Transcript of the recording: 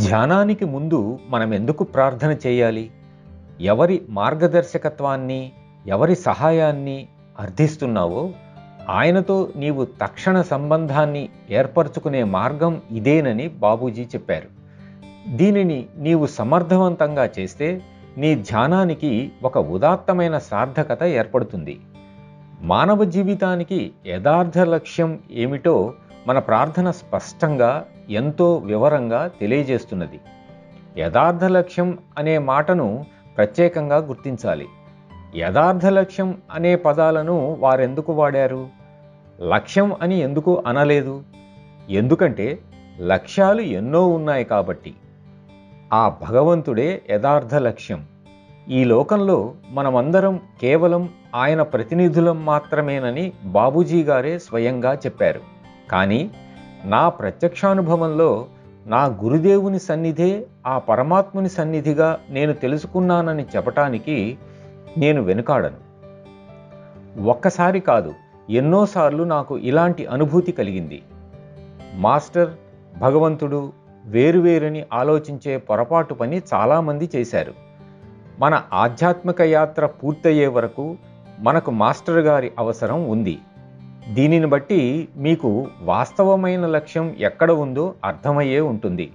ధ్యానానికి ముందు మనం ఎందుకు ప్రార్థన చేయాలి? ఎవరి మార్గదర్శకత్వాన్ని, ఎవరి సహాయాన్ని అర్థిస్తున్నావో ఆయనతో నీవు తక్షణ సంబంధాన్ని ఏర్పరచుకునే మార్గం ఇదేనని బాబూజీ చెప్పారు. దీనిని నీవు సమర్థవంతంగా చేస్తే నీ ధ్యానానికి ఒక ఉదాత్తమైన సార్థకత ఏర్పడుతుంది. మానవ జీవితానికి యథార్థ లక్ష్యం ఏమిటో మన ప్రార్థన స్పష్టంగా, ఎంతో వివరంగా తెలియజేస్తున్నది. యథార్థ లక్ష్యం అనే మాటను ప్రత్యేకంగా గుర్తించాలి. యథార్థ లక్ష్యం అనే పదాలను వారెందుకు వాడారు? లక్ష్యం అని ఎందుకు అనలేదు? ఎందుకంటే లక్ష్యాలు ఎన్నో ఉన్నాయి కాబట్టి. ఆ భగవంతుడే యథార్థ లక్ష్యం. ఈ లోకంలో మనమందరం కేవలం ఆయన ప్రతినిధులం మాత్రమేనని బాబూజీ గారే స్వయంగా చెప్పారు. కానీ నా ప్రత్యక్షానుభవంలో నా గురుదేవుని సన్నిధే ఆ పరమాత్ముని సన్నిధిగా నేను తెలుసుకున్నానని చెప్పటానికి నేను వెనుకాడను. ఒక్కసారి కాదు, ఎన్నోసార్లు నాకు ఇలాంటి అనుభూతి కలిగింది. మాస్టర్, భగవంతుడు వేరువేరుని ఆలోచించే పొరపాటు పని చాలామంది చేశారు. మన ఆధ్యాత్మిక యాత్ర పూర్తయ్యే వరకు మనకు మాస్టర్ గారి అవసరం ఉంది. దీనిని బట్టి మీకు వాస్తవమైన లక్ష్యం ఎక్కడ ఉందో అర్థమయ్యే ఉంటుంది.